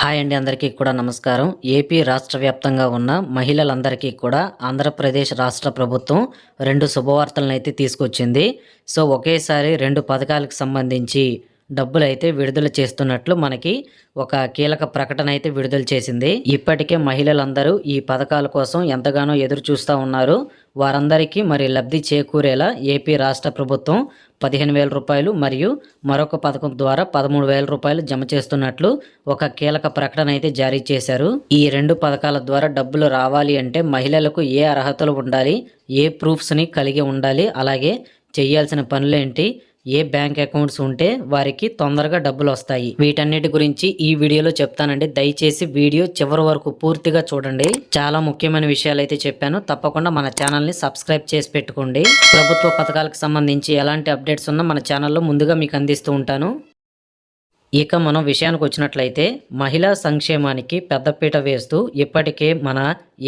Hi అండి, అందరికీ కూడా నమస్కారం. ఏపీ రాష్ట్ర వ్యాప్తంగా ఉన్న మహిళలందరికీ కూడా ఆంధ్రప్రదేశ్ రాష్ట్ర ప్రభుత్వం 2 శుభవార్తలనైతే తీసుకొచ్చింది. సో, ఒకేసారి 2 పథకాలకు సంబంధించి డబ్బులైతే విడుదల చేస్తున్నట్లు మనకి ఒక కీలక ప్రకటన అయితే విడుదల చేసింది. ఇప్పటికే మహిళలందరూ ఈ పథకాల కోసం ఎంతగానో ఎదురు చూస్తూ ఉన్నారు. వారందరికీ మరి లబ్ధి చేకూరేలా ఏపీ రాష్ట్ర ప్రభుత్వం 15,000 రూపాయలు మరియు మరొక పథకం ద్వారా 13,000 రూపాయలు జమ చేస్తున్నట్లు ఒక కీలక ప్రకటన అయితే జారీ చేశారు. ఈ 2 పథకాల ద్వారా డబ్బులు రావాలి అంటే మహిళలకు ఏ అర్హతలు ఉండాలి, ఏ ప్రూఫ్స్ని కలిగి ఉండాలి, అలాగే చేయాల్సిన పనులేంటి, ఏ బ్యాంక్ అకౌంట్స్ ఉంటే వారికి తొందరగా డబ్బులు వస్తాయి, వీటన్నిటి గురించి ఈ వీడియోలో చెప్తానండి. దయచేసి వీడియో చివరి వరకు పూర్తిగా చూడండి. చాలా ముఖ్యమైన విషయాలు అయితే చెప్పాను. తప్పకుండా మన ఛానల్ని సబ్స్క్రైబ్ చేసి పెట్టుకోండి. ప్రభుత్వ పథకాలకు సంబంధించి ఎలాంటి అప్డేట్స్ ఉన్నా మన ఛానల్లో ముందుగా మీకు అందిస్తూ ఉంటాను. ఇక మనం విషయానికి వచ్చినట్లయితే మహిళా సంక్షేమానికి పెద్దపీట వేస్తూ ఇప్పటికే మన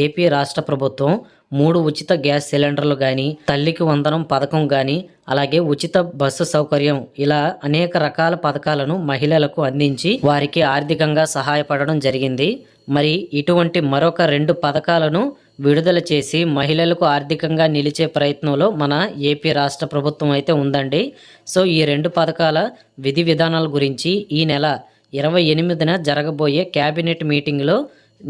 ఏపీ రాష్ట్ర ప్రభుత్వం 3 ఉచిత గ్యాస్ సిలిండర్లు కానీ, తల్లికి వందనం పథకం కానీ, అలాగే ఉచిత బస్సు సౌకర్యం, ఇలా అనేక రకాల పథకాలను మహిళలకు అందించి వారికి ఆర్థికంగా సహాయపడడం జరిగింది. మరి ఇటువంటి మరొక 2 పథకాలను విడుదల చేసి మహిళలకు ఆర్థికంగా నిలిచే ప్రయత్నంలో మన ఏపీ రాష్ట్ర ప్రభుత్వం అయితే ఉందండి. సో, ఈ 2 పథకాల విధి విధానాల గురించి ఈ నెల 28న జరగబోయే క్యాబినెట్ మీటింగ్లో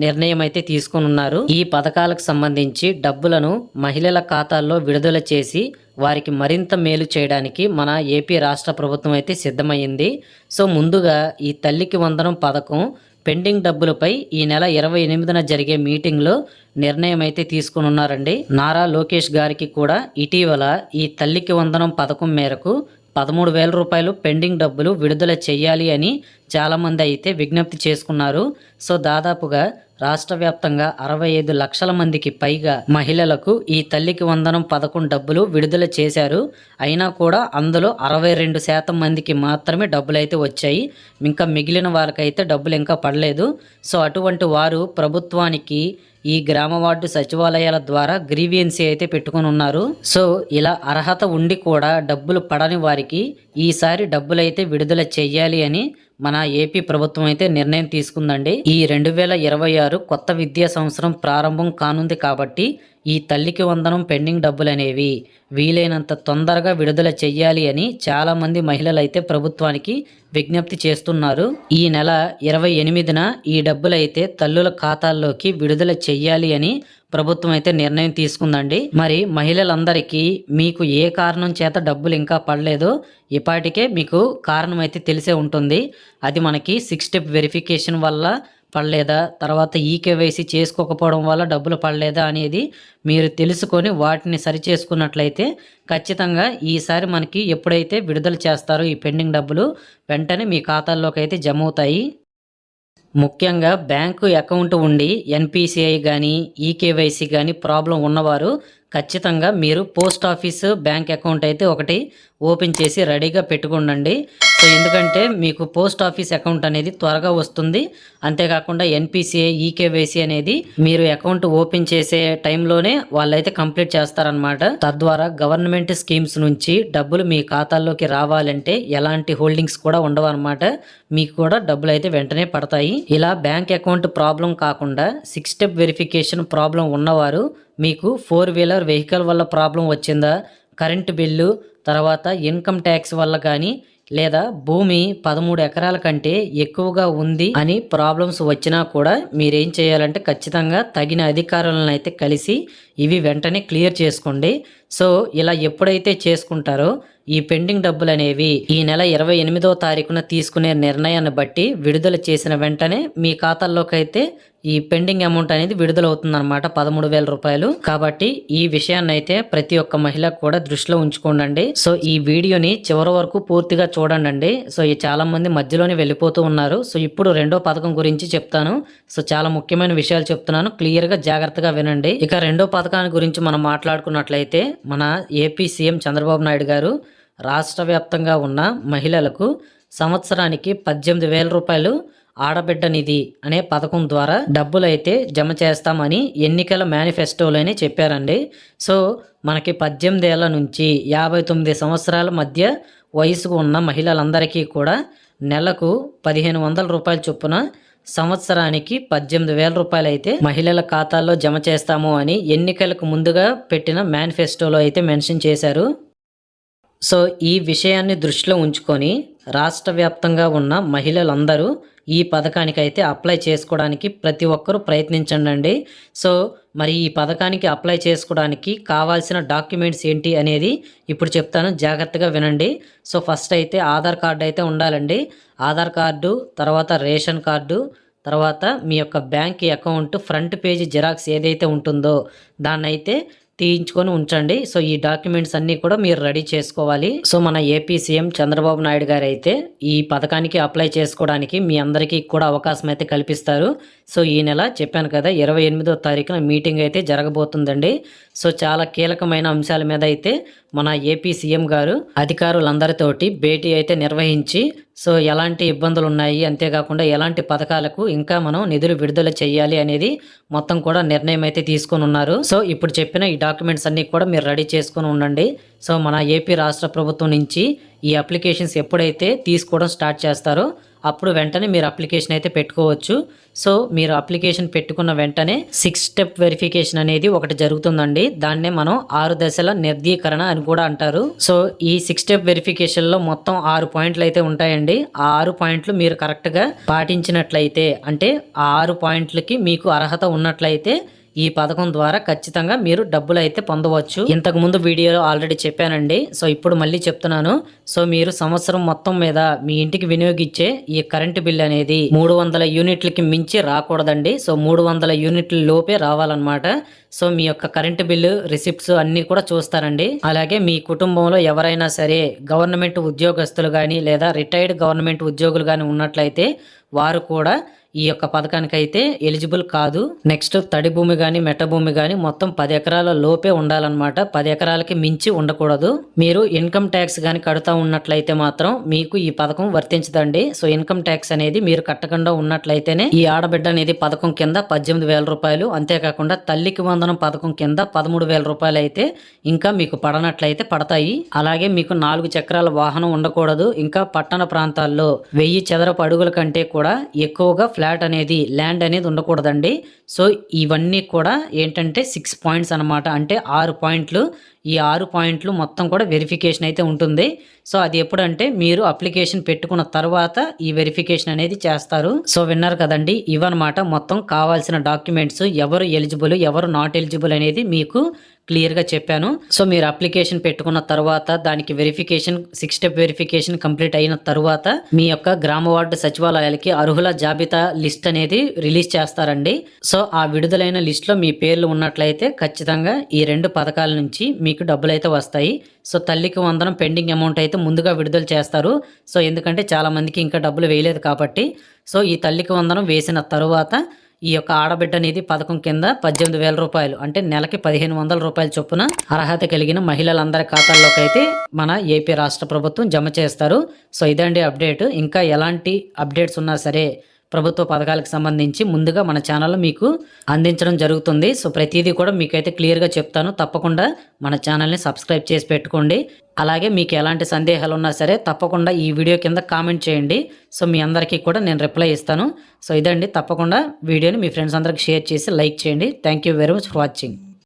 నిర్ణయం అయితే తీసుకున్నారు. ఈ పథకాలకు సంబంధించి డబ్బులను మహిళల ఖాతాల్లో విడుదల చేసి వారికి మరింత మేలు చేయడానికి మన ఏపీ రాష్ట్ర ప్రభుత్వం అయితే సిద్ధమైంది. సో, ముందుగా ఈ తల్లికి వందనం పథకం పెండింగ్ డబ్బులపై ఈ నెల 28న జరిగే మీటింగ్లో నిర్ణయం అయితే తీసుకున్నారండి. నారా లోకేష్ గారికి కూడా ఇటీవల ఈ తల్లికి వందనం పథకం మేరకు 13,000 రూపాయలు పెండింగ్ డబ్బులు విడుదల చేయాలి అని చాలామంది అయితే విజ్ఞప్తి చేసుకున్నారు. సో, దాదాపుగా రాష్ట్ర వ్యాప్తంగా 65 లక్షల మందికి పైగా మహిళలకు ఈ తల్లికి వందనం పథకం డబ్బులు విడుదల చేశారు. అయినా కూడా అందులో 62% మందికి మాత్రమే డబ్బులు అయితే వచ్చాయి. ఇంకా మిగిలిన వారికైతే డబ్బులు ఇంకా పడలేదు. సో, అటువంటి వారు ప్రభుత్వానికి ఈ గ్రామ వార్డు సచివాలయాల ద్వారా గ్రీవియన్సీ అయితే పెట్టుకొని ఉన్నారు. సో, ఇలా అర్హత ఉండి కూడా డబ్బులు పడని వారికి ఈసారి డబ్బులు అయితే విడుదల చెయ్యాలి అని మన ఏపీ ప్రభుత్వం అయితే నిర్ణయం తీసుకుందండి. ఈ 2026 కొత్త విద్యా సంవత్సరం ప్రారంభం కానుంది కాబట్టి ఈ తల్లికి వందనం పెండింగ్ డబ్బులు అనేవి వీలైనంత తొందరగా విడుదల చెయ్యాలి అని చాలామంది మహిళలు అయితే ప్రభుత్వానికి విజ్ఞప్తి చేస్తున్నారు. ఈ నెల 28న ఈ డబ్బులు అయితే తల్లుల ఖాతాల్లోకి విడుదల చెయ్యాలి అని ప్రభుత్వం అయితే నిర్ణయం తీసుకుందండి. మరి మహిళలందరికీ మీకు ఏ కారణం చేత డబ్బులు ఇంకా పడలేదో ఇప్పటికే మీకు కారణం అయితే తెలిసే ఉంటుంది. అది మనకి 6 స్టెప్ వెరిఫికేషన్ వల్ల పడలేదా, తర్వాత ఈకేవైసీ చేసుకోకపోవడం వల్ల డబ్బులు పడలేదా అనేది మీరు తెలుసుకొని వాటిని సరి చేసుకున్నట్లయితే ఖచ్చితంగా ఈసారి మనకి ఎప్పుడైతే విడుదల చేస్తారో ఈ పెండింగ్ డబ్బులు వెంటనే మీ ఖాతాల్లోకి అయితే జమ అవుతాయి. ముఖ్యంగా బ్యాంకు అకౌంట్ ఉండి ఎన్పిసిఐ కానీ ఈకేవైసీ కానీ ప్రాబ్లం ఉన్నవారు ఖచ్చితంగా మీరు పోస్ట్ ఆఫీస్ బ్యాంక్ అకౌంట్ అయితే ఒకటి ఓపెన్ చేసి రెడీగా పెట్టుకోండి. సో, ఎందుకంటే మీకు పోస్ట్ ఆఫీస్ అకౌంట్ అనేది త్వరగా వస్తుంది. అంతేకాకుండా ఎన్పిసిఐ ఈకేవైసీ అనేది మీరు అకౌంట్ ఓపెన్ చేసే టైంలోనే వాళ్ళైతే కంప్లీట్ చేస్తారనమాట. తద్వారా గవర్నమెంట్ స్కీమ్స్ నుంచి డబ్బులు మీ ఖాతాల్లోకి రావాలంటే ఎలాంటి హోల్డింగ్స్ కూడా ఉండవు అనమాట. మీకు కూడా డబ్బులు అయితే వెంటనే పడతాయి. ఇలా బ్యాంక్ అకౌంట్ ప్రాబ్లం కాకుండా 6 స్టెప్ వెరిఫికేషన్ ప్రాబ్లం ఉన్నవారు మీకు 4 వీలర్ వెహికల్ వల్ల ప్రాబ్లం వచ్చిందా, కరెంటు బిల్లు, తర్వాత ఇన్కమ్ ట్యాక్స్ వల్ల కానీ, లేదా భూమి 13 ఎకరాల కంటే ఎక్కువగా ఉంది అని ప్రాబ్లమ్స్ వచ్చినా కూడా మీరేం చేయాలంటే ఖచ్చితంగా తగిన అధికారులను అయితే కలిసి ఇవి వెంటనే క్లియర్ చేసుకోండి. సో, ఇలా ఎప్పుడైతే చేసుకుంటారో ఈ పెండింగ్ డబ్బులు అనేవి ఈ నెల 28వ తారీఖున తీసుకునే నిర్ణయాన్ని బట్టి విడుదల చేసిన వెంటనే మీ ఖాతాల్లోకి అయితే ఈ పెండింగ్ అమౌంట్ అనేది విడుదల అవుతుందన్నమాట, 13,000 రూపాయలు. కాబట్టి ఈ విషయాన్ని అయితే ప్రతి ఒక్క మహిళ కూడా దృష్టిలో ఉంచుకోండి. సో, ఈ వీడియోని చివరి వరకు పూర్తిగా చూడండి. సో, ఈ చాలా మంది మధ్యలోనే వెళ్ళిపోతూ ఉన్నారు. సో, ఇప్పుడు 2వ పథకం గురించి చెప్తాను. సో, చాలా ముఖ్యమైన విషయాలు చెప్తున్నాను, క్లియర్గా జాగ్రత్తగా వినండి. ఇక 2వ పథకాన్ని గురించి మనం మాట్లాడుకున్నట్లయితే మన ఏపీ సీఎం చంద్రబాబు నాయుడు గారు రాష్ట్ర వ్యాప్తంగా ఉన్న మహిళలకు సంవత్సరానికి 18,000 రూపాయలు ఆడబిడ్డ నిధి అనే పథకం ద్వారా డబ్బులు అయితే జమ చేస్తామని ఎన్నికల మేనిఫెస్టోలోనే చెప్పారండి. సో, మనకి 18 ఏళ్ల నుంచి 59 సంవత్సరాల మధ్య వయసుకు ఉన్న మహిళలందరికీ కూడా నెలకు 1,500 రూపాయల చొప్పున సంవత్సరానికి 18,000 రూపాయలు అయితే మహిళల ఖాతాల్లో జమ చేస్తాము అని ఎన్నికలకు ముందుగా పెట్టిన మేనిఫెస్టోలో అయితే మెన్షన్ చేశారు. సో ఈ విషయాన్ని దృష్టిలో ఉంచుకొని రాష్ట్ర వ్యాప్తంగా ఉన్న మహిళలందరూ ఈ పథకానికి అయితే అప్లై చేసుకోవడానికి ప్రతి ఒక్కరూ ప్రయత్నించండి. సో మరి ఈ పథకానికి అప్లై చేసుకోవడానికి కావాల్సిన డాక్యుమెంట్స్ ఏంటి అనేది ఇప్పుడు చెప్తాను, జాగ్రత్తగా వినండి. సో ఫస్ట్ అయితే ఆధార్ కార్డు అయితే ఉండాలండి. ఆధార్ కార్డు, తర్వాత రేషన్ కార్డు, తర్వాత మీ యొక్క bank account front page xerox ఏదైతే ఉంటుందో దాన్ని అయితే తీయించుకొని ఉంచండి. సో ఈ డాక్యుమెంట్స్ అన్నీ కూడా మీరు రెడీ చేసుకోవాలి. సో మన ఏపీ సీఎం చంద్రబాబు నాయుడు గారు అయితే ఈ పథకానికి అప్లై చేసుకోవడానికి మీ అందరికీ కూడా అవకాశం అయితే కల్పిస్తారు. సో ఈ నెల చెప్పాను కదా 28వ తారీఖున మీటింగ్ అయితే జరగబోతుందండి. సో చాలా కీలకమైన అంశాల మీద అయితే మన ఏపీ సీఎం గారు అధికారులందరితోటి భేటీ అయితే నిర్వహించి సో ఎలాంటి ఇబ్బందులు ఉన్నాయి, అంతేకాకుండా ఎలాంటి పథకాలకు ఇంకా మనం నిధులు విడుదల చేయాలి అనేది మొత్తం కూడా నిర్ణయం అయితే తీసుకొని ఉన్నారు. సో ఇప్పుడు చెప్పిన ఈ డాక్యుమెంట్స్ అన్నీ కూడా మీరు రెడీ చేసుకొని ఉండండి. సో మన ఏపీ రాష్ట్ర ప్రభుత్వం నుంచి ఈ అప్లికేషన్స్ ఎప్పుడైతే తీసుకోవడం స్టార్ట్ చేస్తారో అప్పుడు వెంటనే మీరు అప్లికేషన్ అయితే పెట్టుకోవచ్చు. సో మీరు అప్లికేషన్ పెట్టుకున్న వెంటనే 6 స్టెప్ వెరిఫికేషన్ అనేది ఒకటి జరుగుతుందండి. దాన్నే మనం 6 దశల నిర్ధీకరణ అని కూడా అంటారు. సో ఈ 6 స్టెప్ వెరిఫికేషన్లో మొత్తం 6 పాయింట్లు అయితే ఉంటాయండి. ఆ 6 పాయింట్లు మీరు కరెక్ట్గా పాటించినట్లయితే, అంటే ఆ 6 పాయింట్లకి మీకు అర్హత ఉన్నట్లయితే ఈ పథకం ద్వారా ఖచ్చితంగా మీరు డబ్బులు అయితే పొందవచ్చు. ఇంతకు ముందు వీడియోలో ఆల్రెడీ చెప్పానండి. సో ఇప్పుడు మళ్ళీ చెప్తున్నాను. సో మీరు సంవత్సరం మొత్తం మీద మీ ఇంటికి వినియోగించే ఈ కరెంటు బిల్ అనేది 300 యూనిట్లకి మించి రాకూడదండి. సో 300 యూనిట్ల లోపే రావాలన్నమాట. సో మీ యొక్క కరెంటు బిల్లు రిసిప్ట్స్ అన్నీ కూడా చూస్తారండి. అలాగే మీ కుటుంబంలో ఎవరైనా సరే గవర్నమెంట్ ఉద్యోగస్తులు కానీ లేదా రిటైర్డ్ గవర్నమెంట్ ఉద్యోగులు కానీ ఉన్నట్లయితే వారు కూడా ఈ యొక్క పథకానికి అయితే ఎలిజిబుల్ కాదు. నెక్స్ట్ తడి భూమి కానీ మెట్ట భూమి కానీ మొత్తం 10 ఎకరాల లోపే ఉండాలన్నమాట. 10 ఎకరాలకి మించి ఉండకూడదు. మీరు ఇన్కమ్ ట్యాక్స్ కానీ కడుతూ ఉన్నట్లయితే మాత్రం మీకు ఈ పథకం వర్తించదండి. సో ఇన్కమ్ ట్యాక్స్ అనేది మీరు కట్టకుండా ఉన్నట్లయితేనే ఈ ఆడబిడ్డ అనేది పథకం కింద 18,000 రూపాయలు, అంతేకాకుండా తల్లికి వందనం పథకం కింద 13,000 రూపాయలు అయితే ఇంకా మీకు పడనట్లయితే పడతాయి. అలాగే మీకు 4 చక్రాల వాహనం ఉండకూడదు. ఇంకా పట్టణ ప్రాంతాల్లో 1000 చదరపు అడుగుల కంటే కూడా ఎక్కువగా ఫ్లాట్ అనేది ల్యాండ్ అనేది ఉండకూడదండి. సో ఇవన్నీ కూడా ఏంటంటే 6 పాయింట్స్ అనమాట. అంటే 6 పాయింట్లు. ఈ 6 పాయింట్లు మొత్తం కూడా వెరిఫికేషన్ అయితే ఉంటుంది. సో అది ఎప్పుడంటే మీరు అప్లికేషన్ పెట్టుకున్న తర్వాత ఈ వెరిఫికేషన్ అనేది చేస్తారు. సో విన్నారు కదండి, ఇవన్నమాట మొత్తం కావాల్సిన డాక్యుమెంట్స్. ఎవరు ఎలిజిబుల్, ఎవరు నాట్ ఎలిజిబుల్ అనేది మీకు క్లియర్గా చెప్పాను. సో మీరు అప్లికేషన్ పెట్టుకున్న తర్వాత దానికి వెరిఫికేషన్ 6 స్టెప్ వెరిఫికేషన్ కంప్లీట్ అయిన తర్వాత మీ యొక్క గ్రామ వార్డు సచివాలయాలకి అర్హుల జాబితా లిస్ట్ అనేది రిలీజ్ చేస్తారండి. సో ఆ విడుదలైన లిస్ట్లో మీ పేర్లు ఉన్నట్లయితే ఖచ్చితంగా ఈ 2 పథకాల నుంచి మీకు డబ్బులు అయితే వస్తాయి. సో తల్లికి వందనం పెండింగ్ అమౌంట్ అయితే ముందుగా విడుదల చేస్తారు. సో ఎందుకంటే చాలా మందికి ఇంకా డబ్బులు వేయలేదు కాబట్టి. సో ఈ తల్లికి వందనం వేసిన తరువాత ఈ యొక్క ఆడబిడ్డ అనేది పథకం కింద 18,000 రూపాయలు, అంటే నెలకి 1,500 రూపాయల చొప్పున అర్హత కలిగిన మహిళలందరి ఖాతాల్లోకి అయితే మన ఏపీ రాష్ట్ర ప్రభుత్వం జమ చేస్తారు. సో ఇదండి అప్డేట్. ఇంకా ఎలాంటి అప్డేట్స్ ఉన్నా సరే ప్రభుత్వ పథకాలకు సంబంధించి ముందుగా మన ఛానల్లో మీకు అందించడం జరుగుతుంది. సో ప్రతిదీ కూడా మీకైతే క్లియర్గా చెప్తాను. తప్పకుండా మన ఛానల్ని సబ్స్క్రైబ్ చేసి పెట్టుకోండి. అలాగే మీకు ఎలాంటి సందేహాలు ఉన్నా సరే తప్పకుండా ఈ వీడియో కింద కామెంట్ చేయండి. సో మీ అందరికీ కూడా నేను రిప్లై ఇస్తాను. సో ఇదండి, తప్పకుండా వీడియోని మీ ఫ్రెండ్స్ అందరికి షేర్ చేసి లైక్ చేయండి. Thank you very much for watching.